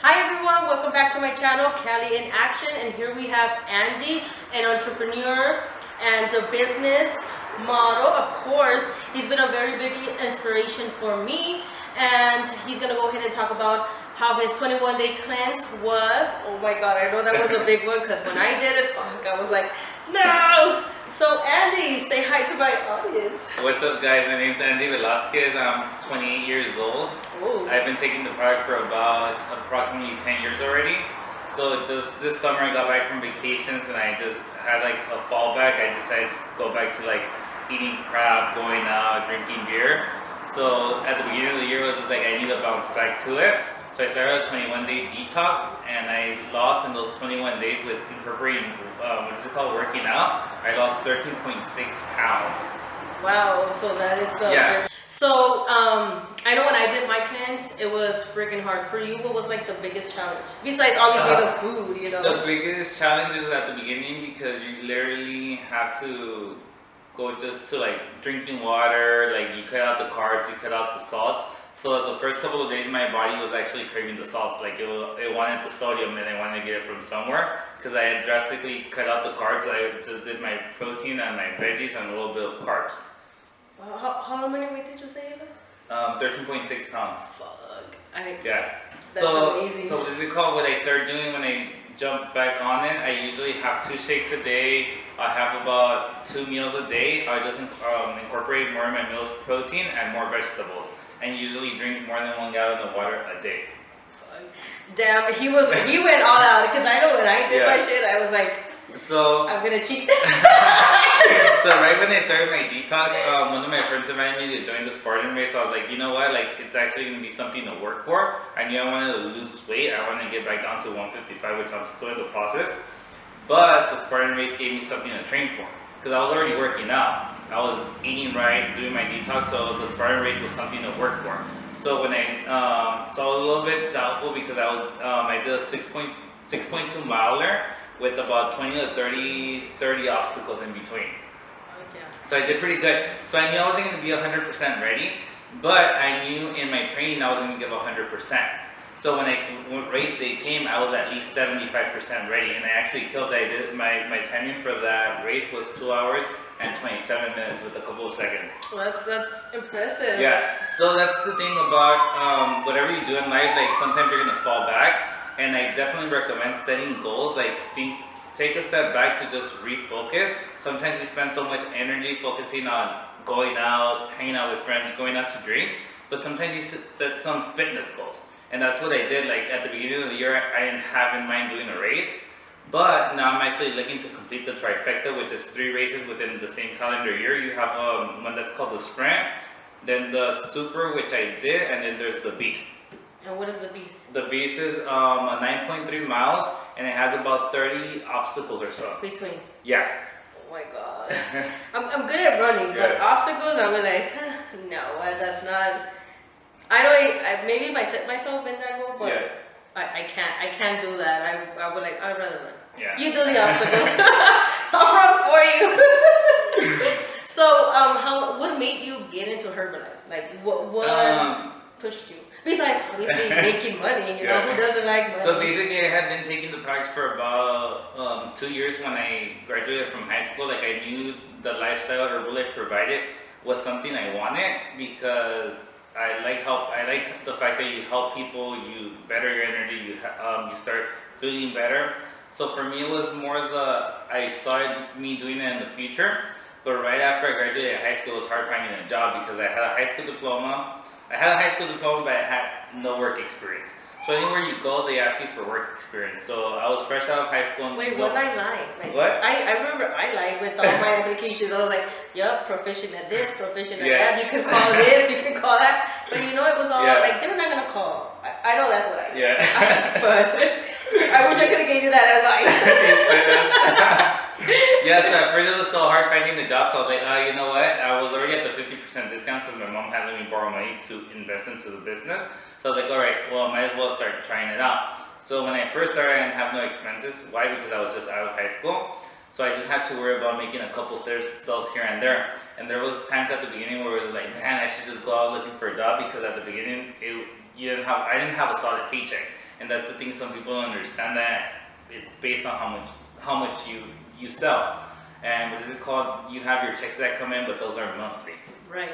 Hi everyone, welcome back to my channel, Cali in Action, and here we have Andy, an entrepreneur and a business model. Of course, he's been a very big inspiration for me, and he's gonna go ahead and talk about how his 21-day cleanse was. Oh my god, I know that was a big one because when I did it, fuck, I was like, no! So Andy, say hi to my audience. What's up, guys? My name's Andy Velasquez. I'm 28 years old. Ooh. I've been taking the product for about approximately 10 years already. So just this summer I got back from vacations and I just had like a fallback. I decided to go back to like eating crap, going out, drinking beer. So at the beginning of the year I was just like, I need to bounce back to it. So I started a 21-day detox, and I lost in those 21 days with incorporating, what is it called, working out. I lost 13.6 pounds. Wow, so that is yeah. So I know when I did my cleanse, it was freaking hard. For you, what was like the biggest challenge? Besides obviously the food, you know. The biggest challenge is at the beginning because you literally have to go just to like drinking water, like you cut out the carbs, you cut out the salts. So the first couple of days my body was actually craving the salt, like it wanted the sodium and I wanted to get it from somewhere because I had drastically cut out the carbs. I just did my protein and my veggies and a little bit of carbs. How many weight did you say it was? 13.6 pounds. Fuck. Yeah. That's amazing. So what is it called? What I started doing when I jumped back on it, I usually have 2 shakes a day. I have about 2 meals a day. I just incorporate more in my meals protein and more vegetables. And usually drink more than 1 gallon of water a day. Damn, he went all out because I know when I did my shit, I was like, so I'm gonna cheat. So right when I started my detox, one of my friends invited me to join the Spartan race. So I was like, you know what, like it's actually gonna be something to work for. I knew I wanted to lose weight. I wanted to get back down to 155, which I'm still in the process. But the Spartan race gave me something to train for because I was already working out. I was eating right, doing my detox, so the Spartan race was something to work for. So when I was a little bit doubtful because I did a 6.2 miler with about 20 to 30 obstacles in between. Okay. So I did pretty good. So I knew I wasn't going to be 100% ready, but I knew in my training I was going to give 100%. So when race day came, I was at least 75% ready, and I actually killed it. I did my timing for that race was 2 hours and 27 minutes with a couple of seconds. Well, that's impressive. Yeah. So that's the thing about whatever you do in life. Like sometimes you're gonna fall back, and I definitely recommend setting goals. Like take a step back to just refocus. Sometimes we spend so much energy focusing on going out, hanging out with friends, going out to drink, but sometimes you should set some fitness goals. And that's what I did. Like at the beginning of the year, I didn't have in mind doing a race, but now I'm actually looking to complete the trifecta, which is 3 races within the same calendar year. You have one that's called the sprint, then the super, which I did, and then there's the beast. And what is the beast? The beast is a 9.3 miles, and it has about 30 obstacles or so. Between? Yeah. Oh my god. I'm good at running, but obstacles, I'm like, no, that's not. I know maybe if I set myself in that goal, but I can't do that. I would like, I'd rather run. Yeah. You do the obstacles. I'll run for you. So, what made you get into Herbalife? Like, what pushed you? Besides, obviously, making money, you know, who doesn't like money? So basically, I had been taking the products for about 2 years when I graduated from high school. Like, I knew the lifestyle Herbalife provided was something I wanted because I like the fact that you help people, you better your energy, you start feeling better. So for me, it was more I saw me doing it in the future. But right after I graduated high school, it was hard finding a job because I had a high school diploma. But I had no work experience. So anywhere you go, they ask you for work experience. So I was fresh out of high school. Wait, what I lied? Like, what? I remember I lied with all my applications. I was like, yup, proficient at this, proficient at that. You can call this, you can call that. But you know, it was all like, they're not going to call. I know that's what I did. Yeah. But I wish I could have gave you that advice. Yes, at first it was so hard finding the job, so I was like, you know what? I was already at the 50% discount because my mom had let me borrow money to invest into the business. So I was like, all right, well, I might as well start trying it out. So when I first started, I didn't have no expenses. Why? Because I was just out of high school. So I just had to worry about making a couple sales here and there. And there was times at the beginning where it was like, man, I should just go out looking for a job because at the beginning, I didn't have a solid paycheck. and that's the thing. Some people don't understand that it's based on how much you sell. And what is it called? You have your checks that come in, but those are monthly. Right.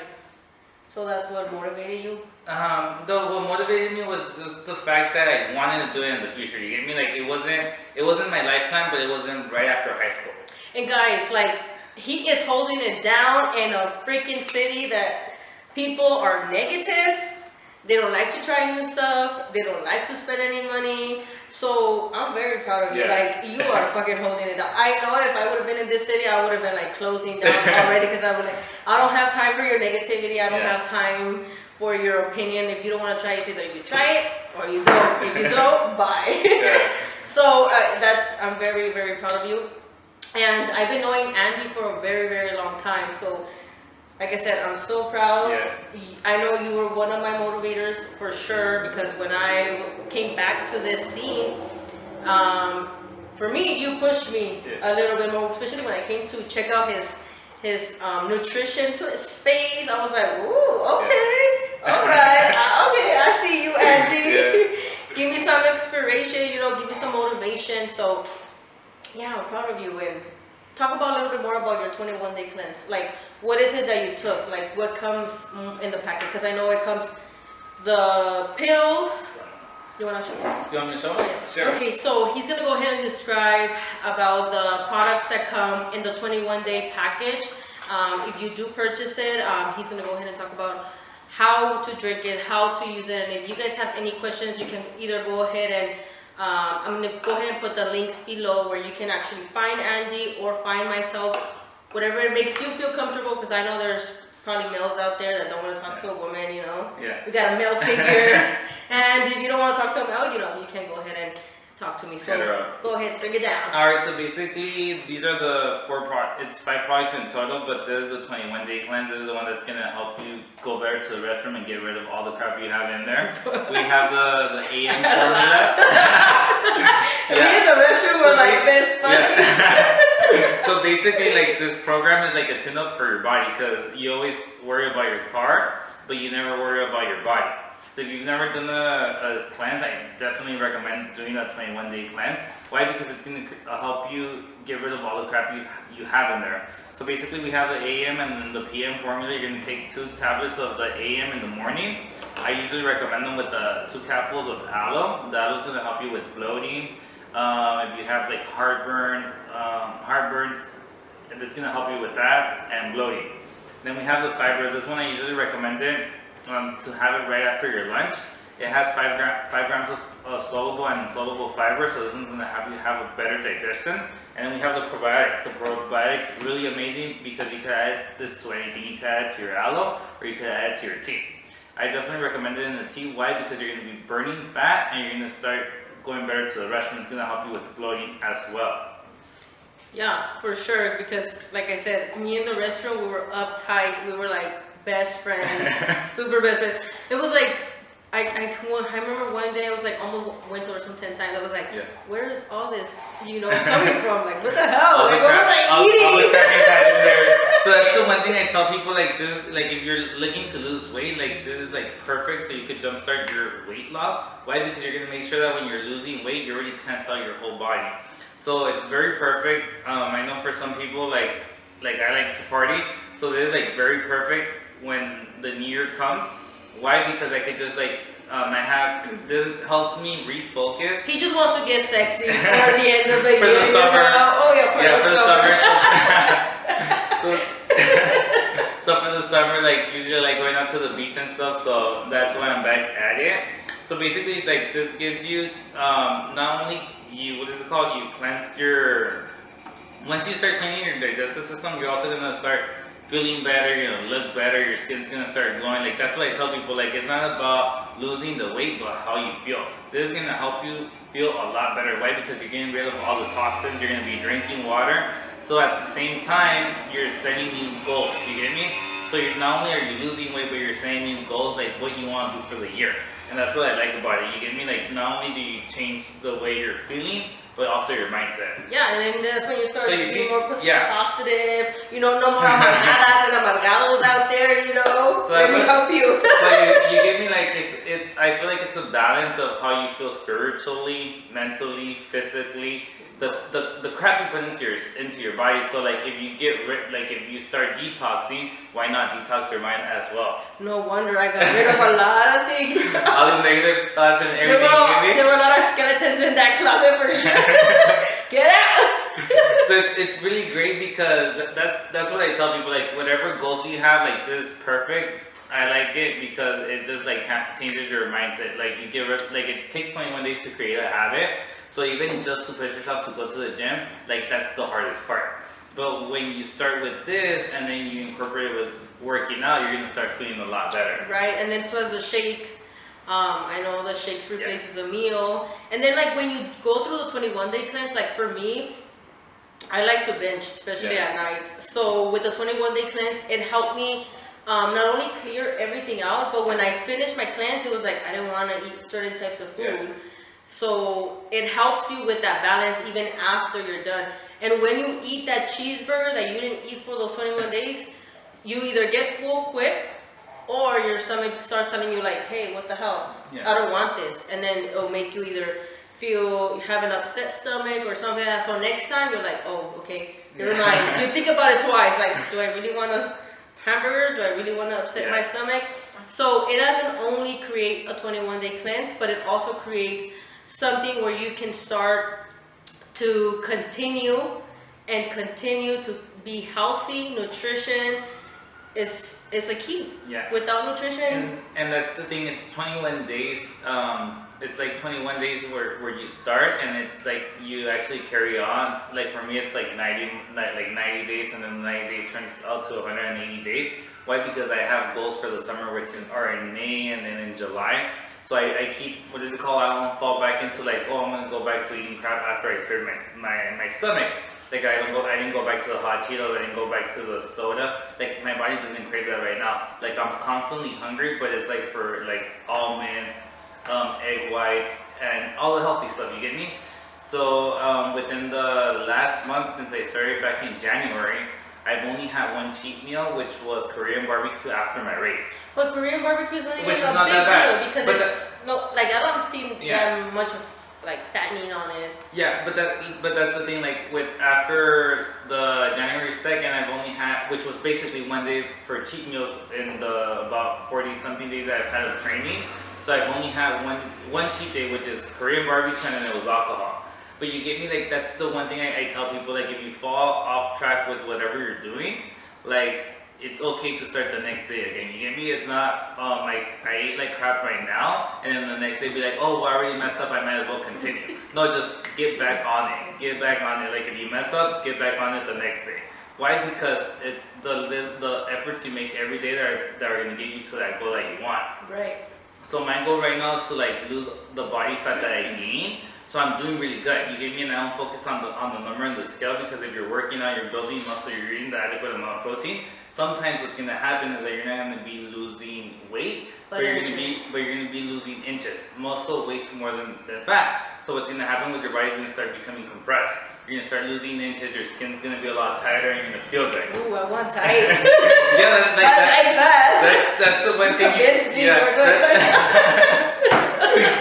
So that's what motivated you? What motivated me was just the fact that I wanted to do it in the future. You get me? Like it wasn't my life plan, but it wasn't right after high school. And guys, like he is holding it down in a freaking city that people are negative. They don't like to try new stuff. They don't like to spend any money. So I'm very proud of you. Like you are fucking holding it down. I know if I would have been in this city, I would have been like closing down already because I would like, I don't have time for your negativity. I don't have time for your opinion. If you don't want to try it, either you try it or you don't. If you don't, bye. So I'm very, very proud of you. And I've been knowing Andy for a very, very long time. So like I said, I'm so proud. I know you were one of my motivators for sure, because when I came back to this scene, for me, you pushed me a little bit more, especially when I came to check out his nutrition space. I was like, ooh, okay, all right, okay, I see you, Andy. Give me some inspiration, give me some motivation. So yeah, I'm proud of you. And talk about a little bit more about your 21-day cleanse. Like, what is it that you took? Like, what comes in the packet? Because I know it comes the pills. You want to show me? You want me to show me? Sure. Okay, so he's going to go ahead and describe about the products that come in the 21-day package. If you do purchase it, he's going to go ahead and talk about how to drink it, how to use it. And if you guys have any questions, you can either go ahead and I'm going to go ahead and put the links below where you can actually find Andy or find myself, whatever it makes you feel comfortable, because I know there's probably males out there that don't want to talk to a woman, We got a male figure, and if you don't want to talk to a male, you can go ahead and talk to me. So go ahead, bring it down. Alright, so basically these are the it's 5 products in total, but this is the 21-day cleanse. This is the one that's going to help you go better to the restroom and get rid of all the crap you have in there. We have the AM formula. Me in the restroom were like best buddies. So basically, like, this program is like a tune-up for your body, because you always worry about your car, but you never worry about your body. So if you've never done a cleanse, I definitely recommend doing a 21-day cleanse. Why? Because it's going to help you get rid of all the crap you have in there. So basically we have the AM and then the PM formula. You're going to take 2 tablets of the AM in the morning. I usually recommend them with the 2 capsules of aloe. The aloe is going to help you with bloating. If you have like heartburns, it's going to help you with that, and bloating. Then we have the fiber. This one I usually recommend it to have it right after your lunch. It has 5 grams of soluble and insoluble fiber, so this one's going to have you have a better digestion. And then we have the probiotic. The probiotic's really amazing because you can add this to anything. You can add it to your aloe, or you can add it to your tea. I definitely recommend it in the tea. Why? Because you're going to be burning fat, and you're going to start going better to the restroom. It's going to help you with bloating as well. Yeah, for sure, because like I said, me in the restroom, we were uptight. We were like best friends, super best friends. It was like, I remember one day I was like almost went to some 10 times. I was like, where is all this, coming from? Like, what the hell? Like, what was I eating? So that's the one thing I tell people, like, this is, like, if you're looking to lose weight, like, this is like perfect, so you could jumpstart your weight loss. Why? Because you're gonna make sure that when you're losing weight, you already cleanse out your whole body. So it's very perfect. I know for some people, like I like to party, so this is like very perfect when the new year comes. Why? Because I could just like this helps me refocus. He just wants to get sexy for the end of the year. For the summer. Oh yeah, for the summer. So for the summer, like usually like going out to the beach and stuff. So that's when I'm back at it. So basically, like this gives you not only you cleanse your. Once you start cleaning your digestive system, you're also gonna start feeling better, you're gonna look better, your skin's gonna start glowing. Like that's what I tell people, like it's not about losing the weight, but how you feel. This is gonna help you feel a lot better. Why? Because you're getting rid of all the toxins, you're gonna be drinking water. So at the same time, you're setting new goals, you get me? So you're not only are you losing weight, but you're setting new goals, like what you wanna do for the year. And that's what I like about it, you get me? Like not only do you change the way you're feeling, but also your mindset. Yeah, and then that's when you start being more positive, no more amargadas and amargados out there, So let me help you. So you get me, like, I feel like it's a balance of how you feel spiritually, mentally, physically. The crap you put into your body. So like if you like if you start detoxing, why not detox your mind as well? No wonder I got rid of a lot of things. All the negative thoughts and everything. There were a lot of skeletons in that closet for sure. Get out. So it's really great because that's what I tell people. Like whatever goals you have, like this is perfect. I like it because it just like changes your mindset. Like you like it takes 21 days to create a habit. So even just to push yourself to go to the gym, like that's the hardest part. But when you start with this and then you incorporate it with working out, you're gonna start feeling a lot better. Right, and then plus the shakes. I know the shakes replaces a meal. And then like when you go through the 21-day cleanse, like for me, I like to binge, especially at night. So with the 21-day cleanse, it helped me not only clear everything out, but when I finished my cleanse, it was like I didn't want to eat certain types of food. Yeah. So it helps you with that balance even after you're done. And when you eat that cheeseburger that you didn't eat for those 21 days, you either get full quick or your stomach starts telling you like, hey, what the hell? Yeah. I don't want this. And then it'll make you either feel you have an upset stomach or something like that. So next time you're like, oh, okay, never mind. You think about it twice. Like, do I really want a hamburger? Do I really want to upset my stomach? So it doesn't only create a 21-day cleanse, but it also creates something where you can start to continue to be healthy. Nutrition is a key. Yeah. Without nutrition. And that's the thing. It's 21 days. It's like 21 days where you start, and it's like you actually carry on. Like for me, it's like 90 days, and then 90 days turns out to 180 days. Why? Because I have goals for the summer, which are in May and then in July. So I keep, what is it called? I don't fall back into like, oh, I'm gonna go back to eating crap after I cleared my stomach. Like I didn't go back to the hot Cheetos. I didn't go back to the soda. Like my body doesn't crave that right now. Like I'm constantly hungry, but it's like for like almonds, egg whites, and all the healthy stuff. You get me? So within the last month since I started back in January, I've only had one cheat meal, which was Korean barbecue after my race. But Korean barbecue is not even a big deal because I don't see that much of like fattening on it. Yeah, but that's the thing. Like after the January 2nd, I've only had, which was basically one day for cheat meals in the about 40 something days that I've had of training. So I've only had one cheat day, which is Korean barbecue, and then it was alcohol. But you get me, like that's the one thing I tell people, like if you fall off track with whatever you're doing, like it's okay to start the next day again. You get me? It's not like I ate like crap right now, and then the next day be like, oh, well, I already messed up, I might as well continue. No, just get back on it. Get back on it. Like if you mess up, get back on it the next day. Why? Because it's the efforts you make every day that are gonna get you to that goal that you want. Right. So my goal right now is to like lose the body fat that I gain. So I'm doing really good. You get me, and I don't focus on the number and the scale, because if you're working out, you're building muscle, you're eating the adequate amount of protein. Sometimes what's gonna happen is that you're not gonna be losing weight, but you're gonna be losing inches. Muscle weighs more than fat. So what's gonna happen with your body is gonna start becoming compressed. You're gonna start losing inches. Your skin's gonna be a lot tighter, and you're gonna feel good. Ooh, I want tight. Yeah, that's like I like that. That's the one thing.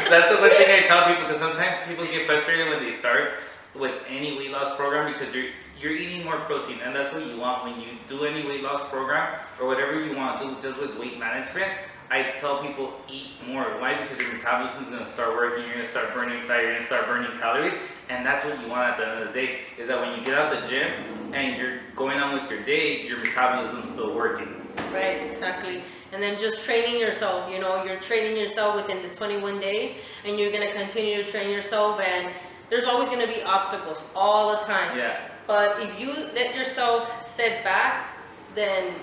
That's the one thing I tell people, because sometimes people get frustrated when they start with any weight loss program, because you're eating more protein, and that's what you want when you do any weight loss program or whatever you want to do just with weight management. I tell people eat more. Why? Because your metabolism is going to start working, you're going to start burning fat, you're going to start burning calories, and that's what you want at the end of the day, is that when you get out the gym and you're going on with your day, your metabolism's still working. Right, exactly. And then just training yourself, you're training yourself within the 21 days, and you're going to continue to train yourself, and there's always going to be obstacles all the time. Yeah. But if you let yourself set back, then,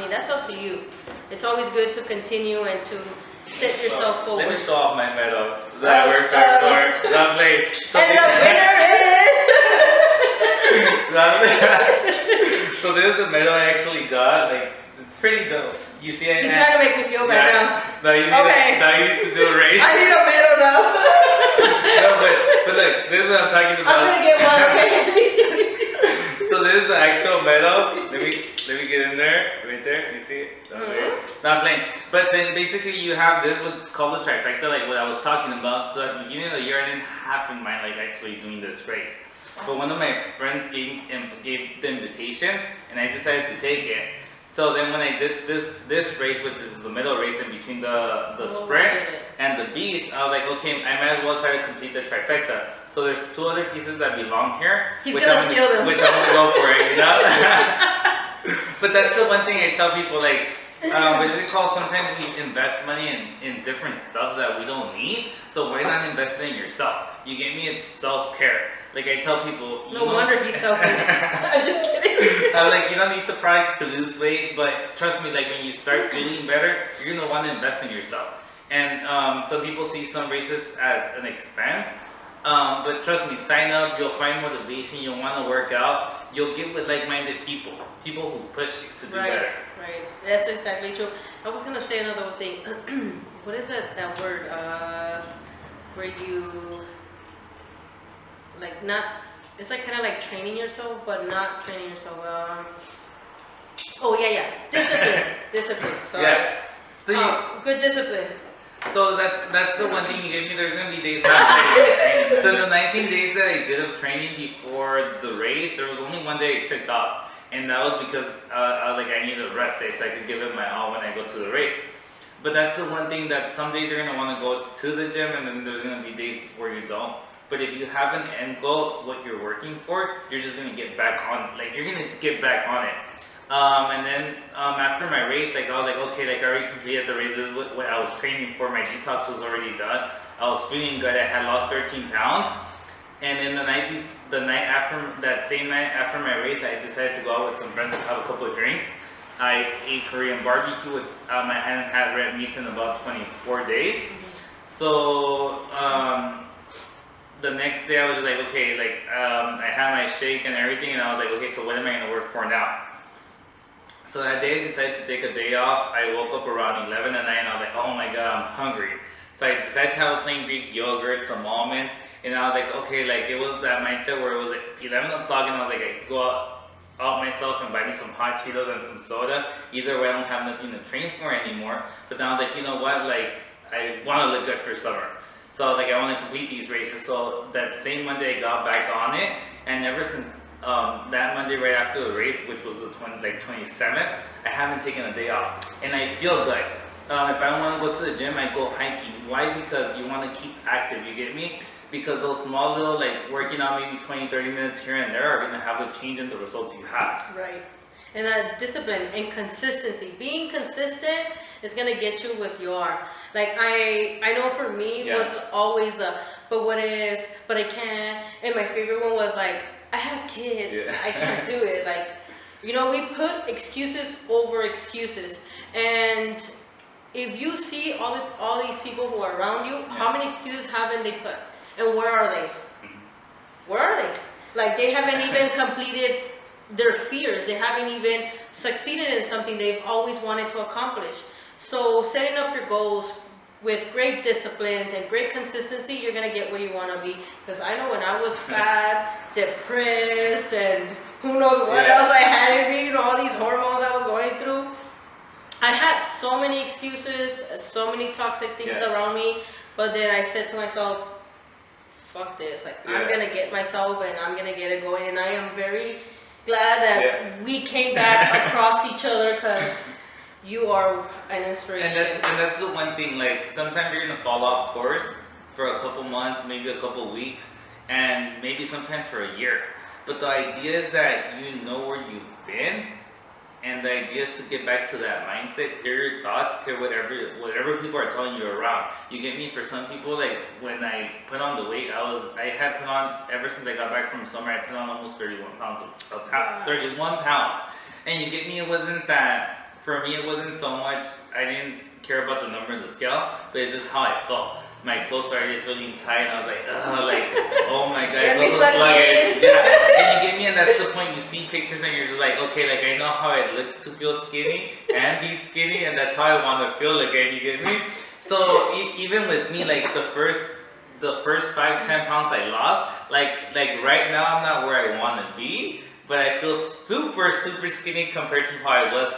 that's up to you. It's always good to continue and to set yourself forward. Let me show off my medal that I worked hard for. Lovely. And the winner is... So this is the medal I actually got. Like, it's pretty dope. You see it? He's trying to make me feel bad now. Now you need to do a race. I need a medal now. No, but look, this is what I'm talking about. I'm gonna get one, okay? So So this is the actual medal. Let me get in there. Right there. You see it? Down there. Not playing. But then basically you have this what's called the trifecta, like what I was talking about. So at the beginning of the year I didn't have in mind like actually doing this race. But one of my friends gave the invitation and I decided to take it. So then when I did this race, which is the middle race in between the sprint and the beast, I was like, okay, I might as well try to complete the trifecta. So there's 2 other pieces that belong here, which I'm gonna go for it, you know? But that's the one thing I tell people, like, what is it called? Sometimes we invest money in different stuff that we don't need. So why not invest in yourself? You get me? It's self-care. Like I tell people, no wonder he's selfish. I'm just kidding. I'm like, you don't need the products to lose weight, but trust me, like when you start feeling better, you're gonna want to invest in yourself. And some people see some races as an expense, but trust me, sign up. You'll find motivation. You'll want to work out. You'll get with like-minded people who push you to do better. Right. That's exactly true. I was gonna say another thing. What is that word? Where you like not, it's like kind of like training yourself, but not training yourself. Oh yeah, discipline. Sorry. Yeah. So good discipline. So that's the one thing you gave me. There's gonna be days. So in the 19 days that I did of training before the race, there was only one day I took off, and that was because I was like I needed a rest day so I could give it my all when I go to the race. But that's the one thing that some days you're gonna want to go to the gym, and then there's gonna be days where you don't. But if you have an end goal, what you're working for, you're just gonna get back on. Like you're gonna get back on it. And then after my race, like I was like, okay, like I already completed the race. This is what I was training for. My detox was already done. I was feeling good. I had lost 13 pounds. And then the night after, that same night after my race, I decided to go out with some friends and have a couple of drinks. I ate Korean barbecue, which I hadn't had red meat in about 24 days. So the next day I was just like, okay, like I had my shake and everything, and I was like, okay, so what am I gonna work for now? So that day I decided to take a day off. I woke up around 11 at night and I was like, oh my god, I'm hungry. So I decided to have a plain Greek yogurt, some almonds, and I was like, okay, like it was that mindset where it was like 11 o'clock and I was like, I could go out myself and buy me some hot Cheetos and some soda. Either way, I don't have nothing to train for anymore. But then I was like, you know what, like I want to look good for summer. So I was like, I want to complete these races. So that same Monday I got back on it, and ever since that Monday right after the race, which was the 27th, I haven't taken a day off, and I feel good. If I don't want to go to the gym, I go hiking. Why? Because you want to keep active, you get me? Because those small little, like working out maybe 20, 30 minutes here and there are going to have a change in the results you have. Right. And discipline and consistency. Being consistent is going to get you with your, like I know for me was always but what if, but I can't. And my favorite one was like, I have kids, I can't do it. Like, you know, we put excuses over excuses. And if you see all these people who are around you, how many excuses haven't they put? And where are they? Where are they? Like, they haven't even completed their fears. They haven't even succeeded in something they've always wanted to accomplish. So setting up your goals with great discipline and great consistency, you're going to get where you want to be. Because I know when I was fat, depressed, and who knows what else I had in me, you know, all these hormones I was going through, I had so many excuses, so many toxic things around me. But then I said to myself, fuck this. Like, I'm going to get myself and I'm going to get it going. And I am very glad that we came back across each other, because you are an inspiration. And that's the one thing, like sometimes you're gonna fall off course for a couple months, maybe a couple weeks, and maybe sometimes for a year. But the idea is that you know where you've been, and the idea is to get back to that mindset, clear your thoughts, clear whatever people are telling you around. You get me? For some people, like when I put on the weight, I had put on, ever since I got back from summer, I put on almost 31 pounds, 31 pounds. And you get me? It wasn't that. For me, it wasn't so much, I didn't care about the number of the scale, but it's just how I felt. My clothes started feeling tight, and I was like, ugh, like, oh my god, I feel so sluggish. And you get me, and that's the point. You see pictures, and you're just like, okay, like, I know how it looks to feel skinny, and be skinny, and that's how I want to feel again, you get me? So, even with me, like, the first 5-10 pounds I lost, like right now, I'm not where I want to be, but I feel super skinny compared to how I was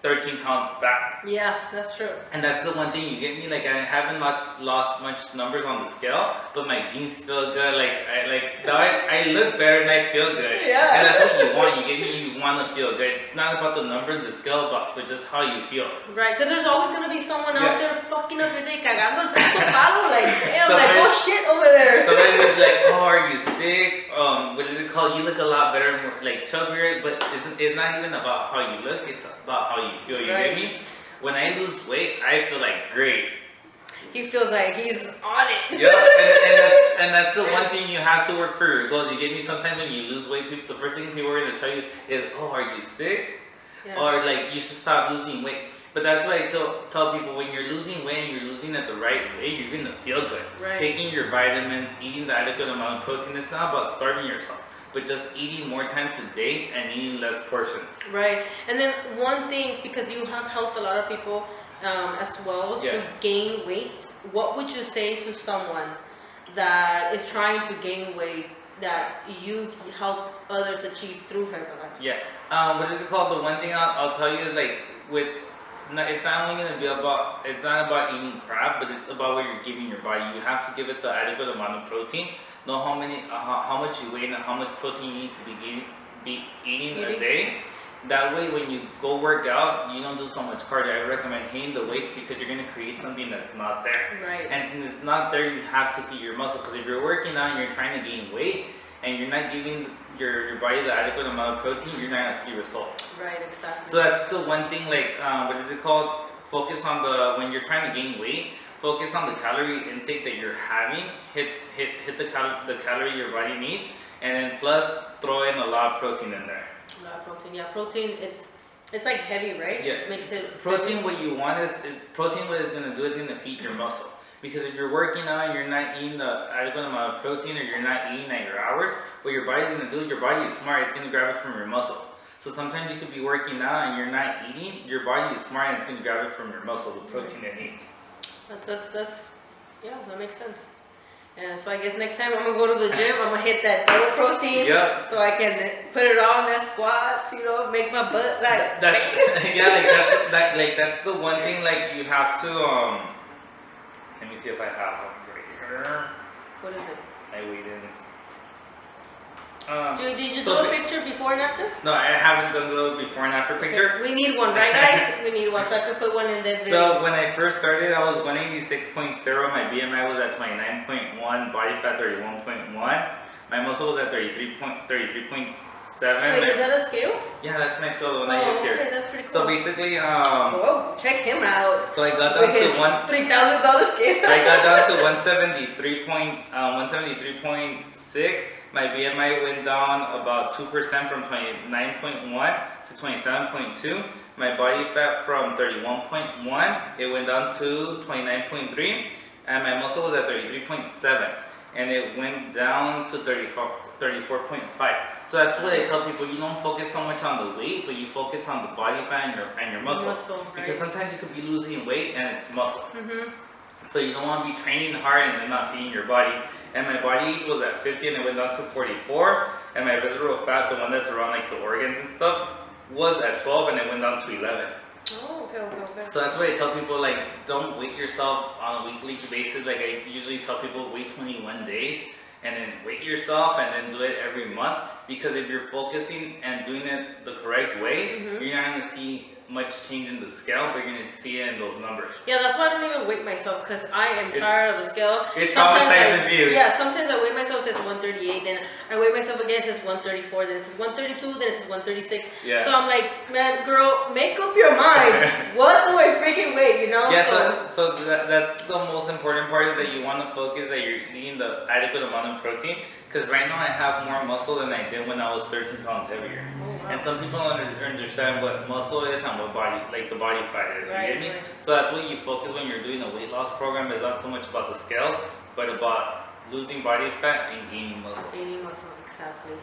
13 pounds back. Yeah, that's true. And that's the one thing you get me. Like I haven't lost much numbers on the scale, but my jeans feel good. Now I look better and I feel good. Yeah. And that's what you want. You get me. You want to feel good. It's not about the numbers, the scale, but just how you feel. Right, because there's always gonna be someone out there fucking up your day, cagando el puto palo, like damn, like oh shit over there. Somebody's gonna be like, oh, are you sick? What is it called? You look a lot better, more, like chubbier. But it's not even about how you look. It's about how you feel. You get me? When I lose weight, I feel like great. He feels like he's on it. Yeah, and that's the one thing you have to work for your goals. You get me? Sometimes when you lose weight, the first thing people are gonna tell you is, "Oh, are you sick?" Yeah. Or like you should stop losing weight. But that's why I tell people, when you're losing weight and you're losing it the right way, you're gonna feel good. Right. Taking your vitamins, eating the adequate amount of protein. It's not about starving yourself, but just eating more times a day and eating less portions. Right. And then one thing, because you have helped a lot of people as well to gain weight, what would you say to someone that is trying to gain weight that you help others achieve through Herbalife? Yeah. What is it called? The one thing I'll tell you is like it's not only gonna be about, it's not about eating crap, but it's about what you're giving your body. You have to give it the adequate amount of protein. Know how much you weigh and how much protein you need to be eating a day. That way, when you go work out, you don't do so much cardio. I recommend hitting the weights because you're gonna create something that's not there. Right. And since it's not there, you have to feed your muscle. Because if you're working out and you're trying to gain weight and you're not giving your body the adequate amount of protein, you're not gonna see results. Right. Exactly. So that's the one thing. Like, what is it called? Focus on when you're trying to gain weight. Focus on the calorie intake that you're having. Hit the calorie your body needs, and then plus throw in a lot of protein in there. A lot of protein. Yeah, protein. It's like heavy, right? Yeah. It makes it protein. heavy. What you want is protein. What it's gonna do is gonna feed your muscle. Because if you're working out and you're not eating the adequate amount of protein, or you're not eating at your hours, what your body's gonna do, your body is smart. It's gonna grab it from your muscle. So sometimes you could be working out and you're not eating. Your body is smart and it's gonna grab it from your muscle, the protein it needs. That's yeah, that makes sense. And so I guess next time I'm gonna go to the gym, I'm gonna hit that total protein, so I can put it on that squats, make my butt like. That's the one thing. Like you have to Let me see if I have one right here. What is it? My weigh-ins. Did you do a picture before and after? No, I haven't done the before and after picture. Okay. We need one, right guys? We need one, so I can put one in this video. So when I first started, I was 186.0. My BMI was at 29.1. Body fat 31.1. My muscle was at 33.7. Wait, is that a scale? Yeah, that's my scale, the one I use here. Okay, that's pretty cool. So basically, whoa, check him out. So I got down to $3,000 scale. I got down to 173.6. My BMI went down about 2% from 29.1 to 27.2. My body fat from 31.1, it went down to 29.3, and my muscle was at 33.7, and it went down to 34.5. So that's what I tell people: you don't focus so much on the weight, but you focus on the body fat and your muscle. Right? Because sometimes you could be losing weight and it's muscle. So you don't want to be training hard and then not feeding your body. And my body weight was at 50 and it went down to 44. And my visceral fat, the one that's around like the organs and stuff, was at 12 and it went down to 11. Oh, okay. So that's why I tell people, like, don't weight yourself on a weekly basis. Like I usually tell people, wait 21 days and then weight yourself and then do it every month. Because if you're focusing and doing it the correct way, you're not going to see much change in the scale, but you're going to see it in those numbers. Yeah, that's why I don't even weigh myself, because I am tired of the scale. It traumatizes you. Yeah, sometimes I weigh myself, it says 138, then I weigh myself again, it says 134, then it says 132, then it says 136. Yeah. So I'm like, man, girl, make up your mind. What do I freaking weigh, Yeah, so that's the most important part, is that you want to focus that you're eating the adequate amount of protein. Because right now I have more muscle than I did when I was 13 pounds heavier. Oh, wow. And some people don't understand what muscle is and what the body fat is. Right, you get me? right. So that's what you focus when you're doing a weight loss program. It's not so much about the scales, but about losing body fat and gaining muscle. Gaining muscle, exactly.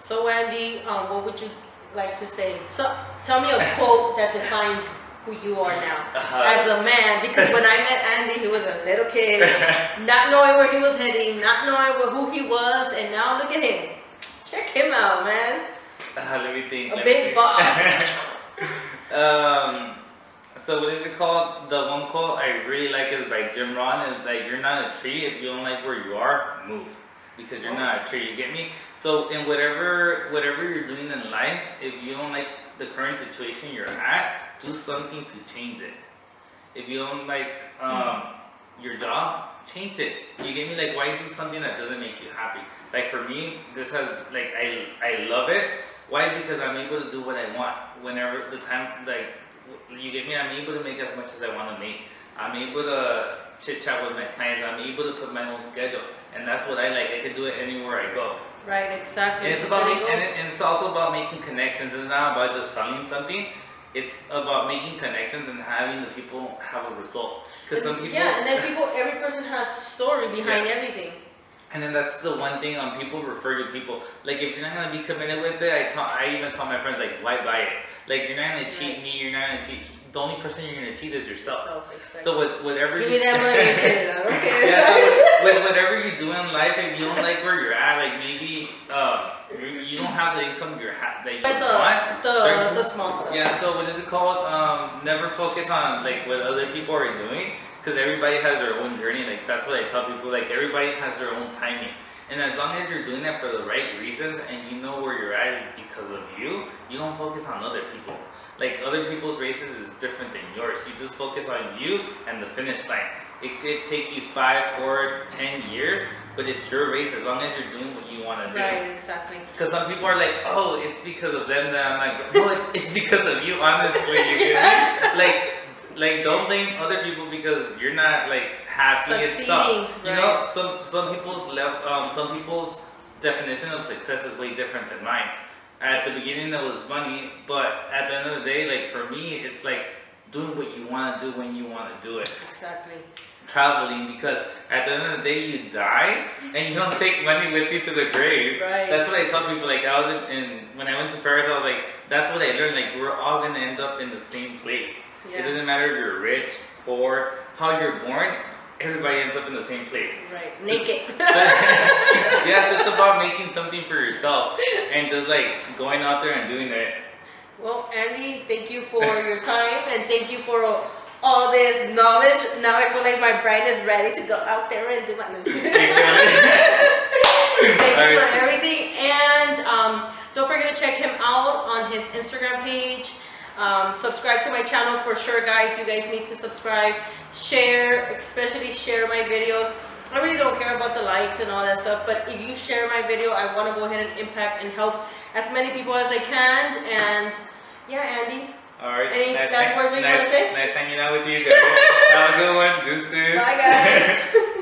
So Andy, what would you like to say? So tell me a quote that defines who you are now as a man, because when I met Andy, he was a little kid, not knowing where he was heading, not knowing who he was, and now look at him. Check him out, man. Let me think. A big boss. So what is it called? The one quote I really like is by Jram. Is like, you're not a tree. If you don't like where you are, move, because you're not a tree. You get me? So in whatever you're doing in life, if you don't like the current situation you're at, do something to change it. If you don't like your job, change it. You get me? Like, why do something that doesn't make you happy? Like for me, this has like I love it. Why? Because I'm able to do what I want whenever the time, like, you get me? I'm able to make as much as I want to make. I'm able to chit chat with my clients. I'm able to put my own schedule, and that's what I like. I could do it anywhere I go. Right, exactly. And it's about and it's also about making connections. It's not about just selling something. It's about making connections and having the people have a result. Because some people, and then every person has a story behind everything. And then that's the one thing people refer to people. Like, if you're not gonna be committed with it, I even tell my friends, like, why buy it? Like, you're not gonna cheat me. You're not gonna cheat. The only person you're gonna cheat is yourself. Exactly. So with whatever give me that money, shit. I don't care. Yeah. So with whatever you do in life, if you don't like where you're at, like maybe you don't have the income that you want. The small stuff. Yeah. So what is it called? Never focus on like what other people are doing, because everybody has their own journey. Like, that's what I tell people. Like, everybody has their own timing. And as long as you're doing that for the right reasons and you know where you're at is because of you, you don't focus on other people. Like, other people's races is different than yours. You just focus on you and the finish line. It could take you 5, 4, 10 years, but it's your race as long as you're doing what you want to do. Right, exactly. Because some people are like, oh, it's because of them that I'm like, no, it's because of you, honestly. You get me? Like, don't blame other people because you're not like happy and stuff. You know, some people's definition of success is way different than mine. At the beginning, it was money, but at the end of the day, like for me, it's like doing what you want to do when you want to do it. Exactly. Traveling, because at the end of the day, you die and you don't take money with you to the grave. Right. That's what I tell people. Like, I was when I went to Paris, I was like, that's what I learned. Like, we're all gonna end up in the same place. Yeah. It doesn't matter if you're rich, poor, how you're born. Everybody ends up in the same place. Right. Naked. Yeah, so it's about making something for yourself and just like going out there and doing it. Well, Andy, thank you for your time and thank you for all this knowledge. Now I feel like my brain is ready to go out there and do my Thank you for everything. And don't forget to check him out on his Instagram page. Subscribe to my channel for sure, guys. You guys need to subscribe, share, especially share my videos. I really don't care about the likes and all that stuff, but if you share my video, I want to go ahead and impact and help as many people as I can. And yeah, Andy. All right. Any last words that you want to say? Nice hanging out with you guys. Have a good one. Deuces. Bye, guys.